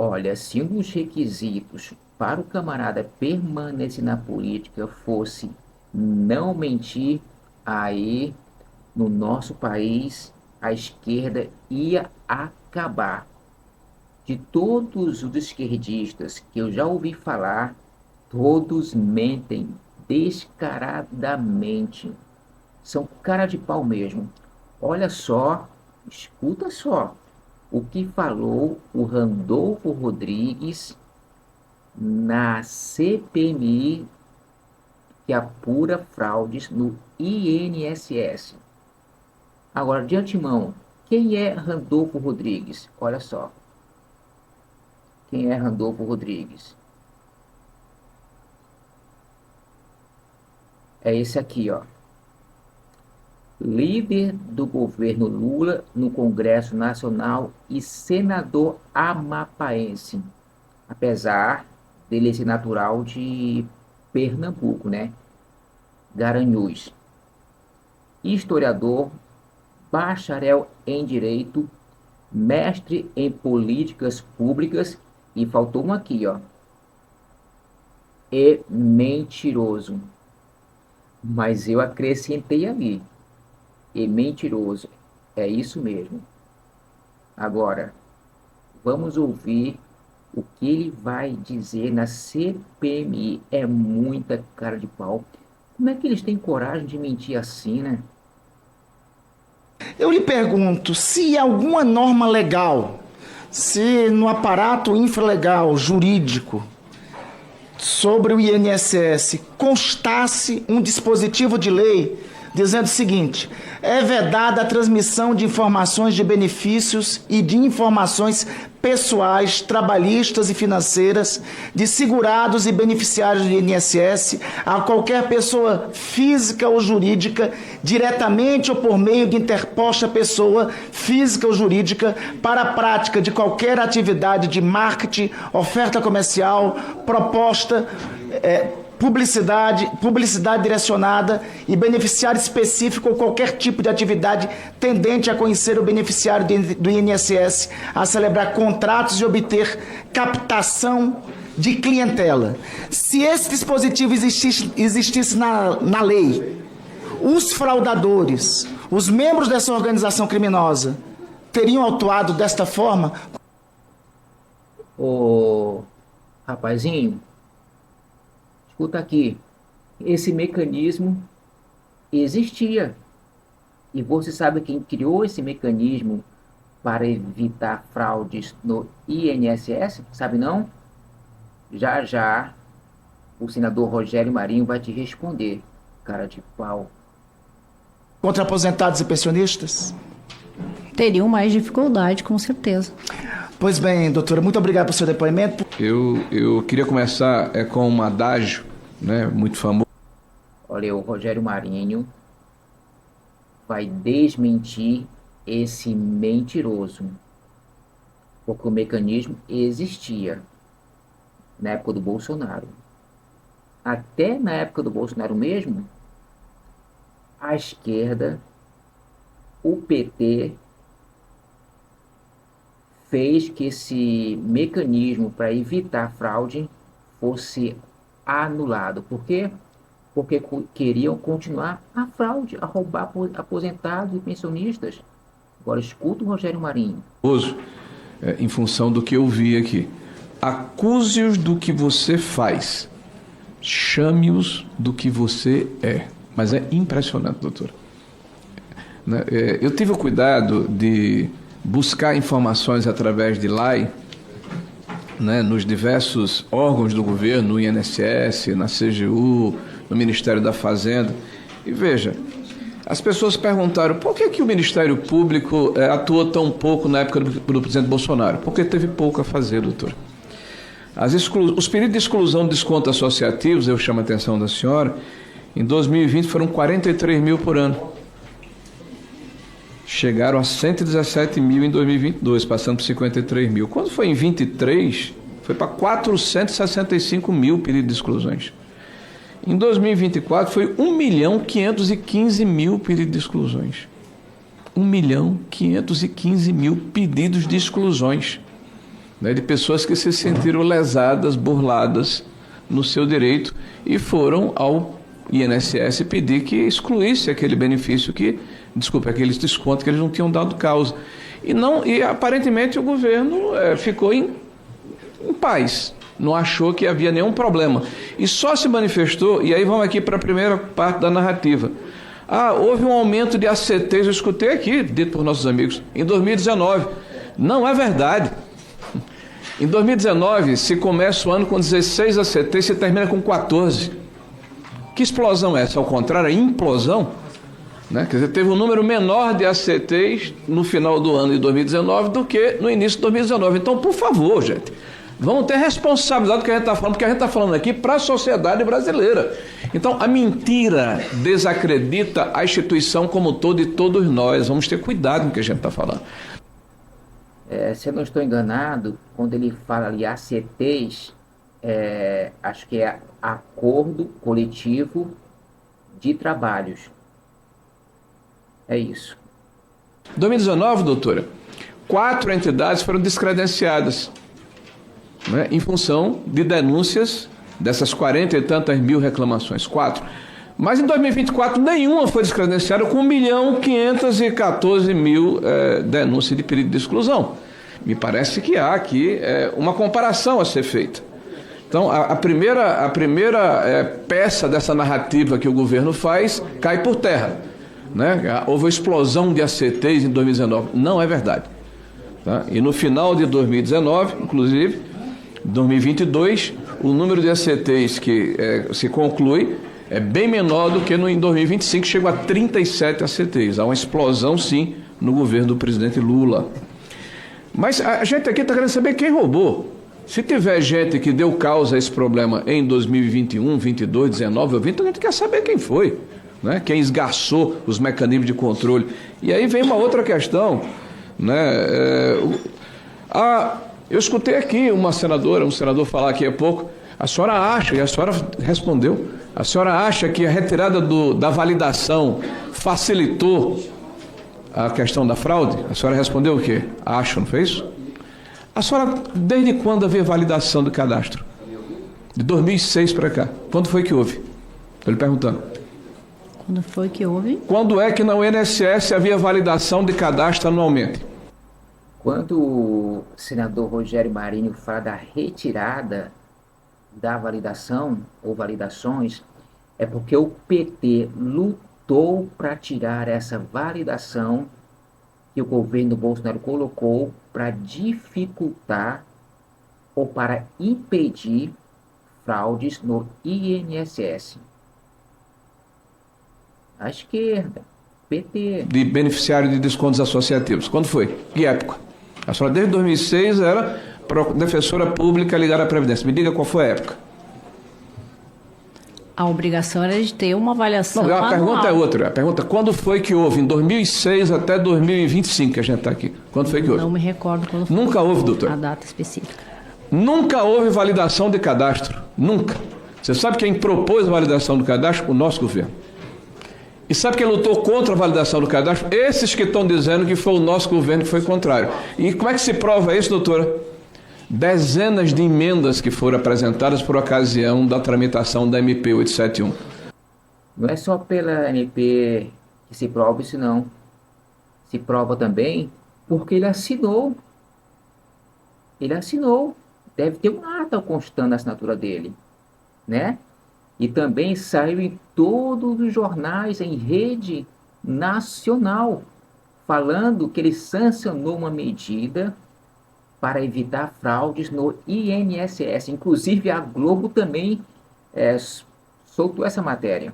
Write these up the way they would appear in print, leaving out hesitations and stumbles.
Olha, se um dos requisitos para o camarada permanecer na política fosse não mentir, aí no nosso país a esquerda ia acabar. De todos os esquerdistas que eu já ouvi falar, todos mentem descaradamente. São cara de pau mesmo. Olha só, escuta só o que falou o Randolfo Rodrigues na CPMI que apura fraudes no INSS. Agora, de antemão, quem é Randolfo Rodrigues? Olha só, quem é Randolfo Rodrigues? É esse aqui, ó. Líder do governo Lula no Congresso Nacional e senador amapaense, apesar dele ser natural de Pernambuco, né? Garanhuns. Historiador, bacharel em Direito, mestre em Políticas Públicas e faltou um aqui, ó. E mentiroso. Mas eu acrescentei ali. E mentiroso. É isso mesmo. Agora, vamos ouvir o que ele vai dizer na CPMI. É muita cara de pau. Como é que eles têm coragem de mentir assim, né? Eu lhe pergunto, se alguma norma legal, se no aparato infralegal jurídico sobre o INSS constasse um dispositivo de lei dizendo o seguinte: é vedada a transmissão de informações de benefícios e de informações pessoais, trabalhistas e financeiras de segurados e beneficiários do INSS a qualquer pessoa física ou jurídica, diretamente ou por meio de interposta pessoa física ou jurídica, para a prática de qualquer atividade de marketing, oferta comercial, proposta, publicidade direcionada e beneficiário específico ou qualquer tipo de atividade tendente a conhecer o beneficiário do INSS, a celebrar contratos e obter captação de clientela. Se esse dispositivo existisse na lei, os fraudadores, os membros dessa organização criminosa, teriam atuado desta forma? Ô, rapazinho, escuta aqui. Esse mecanismo existia. E você sabe quem criou esse mecanismo para evitar fraudes no INSS? Sabe não? Já já o senador Rogério Marinho vai te responder, cara de pau. Contra aposentados e pensionistas? Teriam mais dificuldade, com certeza. Pois bem, doutora, muito obrigado pelo seu depoimento. Eu queria começar com um adágio, né, muito famoso. Olha, o Rogério Marinho vai desmentir esse mentiroso, porque o mecanismo existia na época do Bolsonaro. Até na época do Bolsonaro mesmo, a esquerda, o PT, fez que esse mecanismo para evitar fraude fosse anulado. Por quê? Porque queriam continuar a fraude, a roubar aposentados e pensionistas. Agora escuta o Rogério Marinho. Em função do que eu vi aqui. Acuse-os do que você faz. Chame-os do que você é. Mas é impressionante, doutor. Eu tive o cuidado de buscar informações através de lei, né, nos diversos órgãos do governo, no INSS, na CGU, no Ministério da Fazenda. E veja, as pessoas perguntaram por que o Ministério Público atuou tão pouco na época do presidente Bolsonaro? Porque teve pouco a fazer, doutor. Os períodos de exclusão de descontos associativos, eu chamo a atenção da senhora, em 2020 foram 43 mil por ano. Chegaram a 117 mil em 2022, passando por 53 mil. Quando foi em 23, foi para 465 mil pedidos de exclusões. Em 2024 foi 1.515.000 pedidos de exclusões. 1.515.000 pedidos de exclusões. né, de pessoas que se sentiram lesadas, burladas no seu direito e foram ao INSS pedir que excluísse aquele benefício aquele desconto que eles não tinham dado causa. E aparentemente o governo ficou em paz, não achou que havia nenhum problema. E só se manifestou, e aí vamos aqui para a primeira parte da narrativa. Houve um aumento de ACTs, eu escutei aqui, dito por nossos amigos, em 2019. Não é verdade. Em 2019, se começa o ano com 16 ACTs, se termina com 14. Que explosão é essa? Ao contrário, é implosão. Né? Quer dizer, teve um número menor de ACTs no final do ano de 2019 do que no início de 2019. Então, por favor, gente, vamos ter responsabilidade do que a gente está falando, porque a gente está falando aqui para a sociedade brasileira. Então, a mentira desacredita a instituição como todo e todos nós. Vamos ter cuidado com o que a gente está falando. Se eu não estou enganado, quando ele fala ali ACTs, acho que é Acordo Coletivo de Trabalhos. É isso. 2019, doutora, 4 entidades foram descredenciadas, né, em função de denúncias dessas 40 e tantas mil reclamações. 4. Mas em 2024 nenhuma foi descredenciada, com 1.514.000 denúncias de pedido de exclusão. Me parece que há aqui uma comparação a ser feita. Então, a primeira peça dessa narrativa que o governo faz cai por terra. Né? Houve uma explosão de ACTs em 2019. Não é verdade. Tá? E no final de 2019, inclusive, 2022, o número de ACTs que se conclui é bem menor do que em 2025, que chegou a 37 ACTs. Há uma explosão, sim, no governo do presidente Lula. Mas a gente aqui está querendo saber quem roubou. Se tiver gente que deu causa a esse problema em 2021, 22, 19 ou 20, a gente quer saber quem foi. Né? Quem esgarçou os mecanismos de controle. E aí vem uma outra questão. Né? Eu escutei aqui um senador falar aqui há pouco. A senhora acha, e a senhora respondeu, a senhora acha que a retirada da validação facilitou a questão da fraude? A senhora respondeu o quê? Acho, não fez? A senhora, desde quando havia validação do cadastro? De 2006 para cá. Quando foi que houve? Estou lhe perguntando. Quando foi que houve? Quando é que na INSS havia validação de cadastro anualmente? Quando o senador Rogério Marinho fala da retirada da validação ou validações, é porque o PT lutou para tirar essa validação que o governo Bolsonaro colocou para dificultar ou para impedir fraudes no INSS. A esquerda, PT. De beneficiário de descontos associativos. Quando foi? Que época? A senhora desde 2006 era defensora pública ligada à Previdência. Me diga qual foi a época. A obrigação era de ter uma avaliação Não, a anual. pergunta é outra. A pergunta é quando foi que houve? Em 2006 até 2025 que a gente está aqui. Quando foi que houve? Não me recordo quando foi. Nunca houve, doutor. A data específica. Nunca houve validação de cadastro. Nunca. Você sabe quem propôs a validação do cadastro? O nosso governo. E sabe quem lutou contra a validação do cadastro? Esses que estão dizendo que foi o nosso governo que foi contrário. E como é que se prova isso, doutora? Dezenas de emendas que foram apresentadas por ocasião da tramitação da MP 871. Não é só pela MP que se prova isso, não. Se prova também porque ele assinou. Ele assinou. Deve ter um ato constando a assinatura dele, né? E também saiu em todos os jornais, em rede nacional, falando que ele sancionou uma medida para evitar fraudes no INSS. Inclusive a Globo também soltou essa matéria.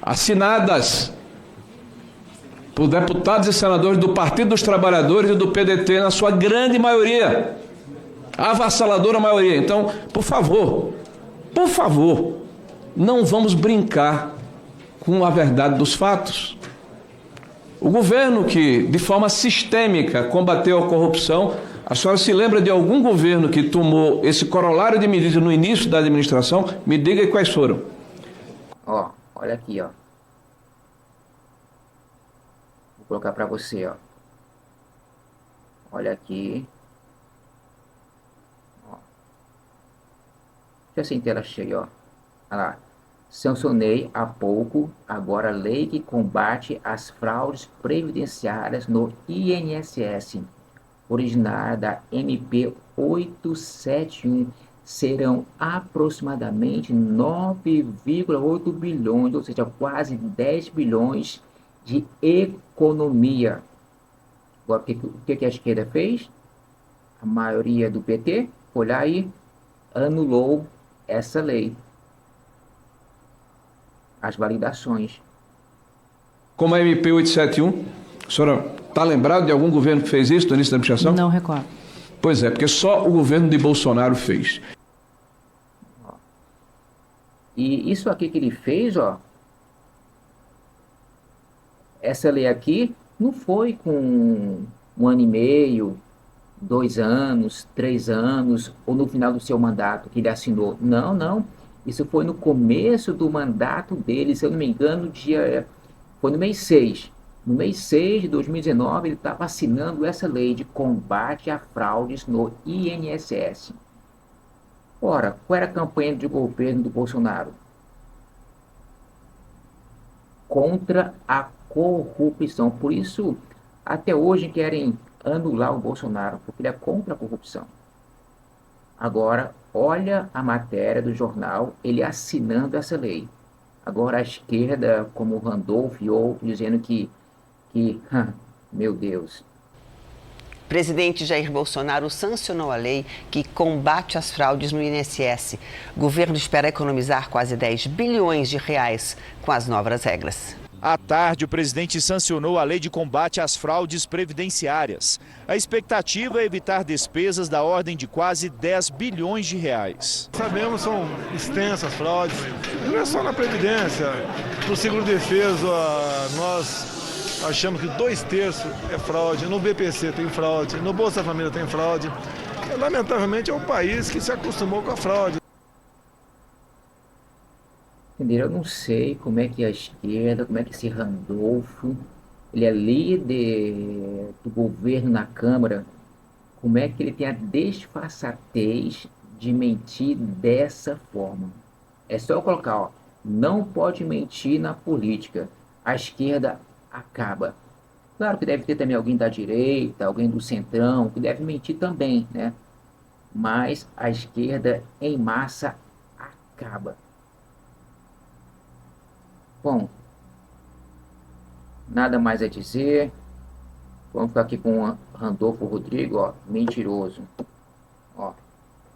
Assinadas por deputados e senadores do Partido dos Trabalhadores e do PDT, na sua grande maioria, avassaladora maioria. Então, por favor, não vamos brincar com a verdade dos fatos. O governo que, de forma sistêmica, combateu a corrupção, a senhora se lembra de algum governo que tomou esse corolário de medidas no início da administração? Me diga quais foram. Olha aqui, ó. Vou colocar para você, ó. Olha aqui. Já sem tela cheia, ó. Olha lá. Sancionei há pouco agora a lei que combate as fraudes previdenciárias no INSS, originária da MP 871. Serão aproximadamente 9,8 bilhões, ou seja, quase 10 bilhões de economia. Agora, o que a esquerda fez? A maioria do PT foi lá e anulou essa lei, as validações. Como a MP 871, a senhora está lembrado de algum governo que fez isso no início da administração? Não recordo. Pois é, porque só o governo de Bolsonaro fez. E isso aqui que ele fez, ó, essa lei aqui não foi com 1 ano e meio, 2 anos, 3 anos, ou no final do seu mandato que ele assinou. Não, não. Isso foi no começo do mandato dele, se eu não me engano, foi no mês 6. No mês 6 de 2019, ele estava assinando essa lei de combate a fraudes no INSS. Ora, qual era a campanha de governo do Bolsonaro? Contra a corrupção. Por isso, até hoje querem anular o Bolsonaro, porque ele é contra a corrupção. Agora, olha a matéria do jornal, ele assinando essa lei. Agora a esquerda, como Randolph e outros, dizendo meu Deus. Presidente Jair Bolsonaro sancionou a lei que combate as fraudes no INSS. O governo espera economizar quase 10 bilhões de reais com as novas regras. À tarde, o presidente sancionou a lei de combate às fraudes previdenciárias. A expectativa é evitar despesas da ordem de quase 10 bilhões de reais. Sabemos, são extensas fraudes, não é só na Previdência. No seguro-defeso, nós achamos que 2/3 é fraude, no BPC tem fraude, no Bolsa Família tem fraude. Lamentavelmente é um país que se acostumou com a fraude. Entendeu? Eu não sei como é que a esquerda, como é que esse Randolfo, ele é líder do governo na Câmara, como é que ele tem a desfaçatez de mentir dessa forma. É só colocar, ó, não pode mentir na política. A esquerda acaba. Claro que deve ter também alguém da direita, alguém do centrão, que deve mentir também, né? Mas a esquerda em massa acaba. Bom, nada mais a dizer. Vamos ficar aqui com o Randolfo Rodrigo, ó, mentiroso. Ó,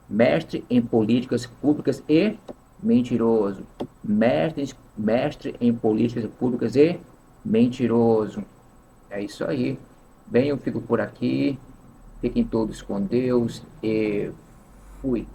mestre em políticas públicas e mentiroso. Mestre em políticas públicas e mentiroso. É isso aí. Bem, eu fico por aqui. Fiquem todos com Deus e fui.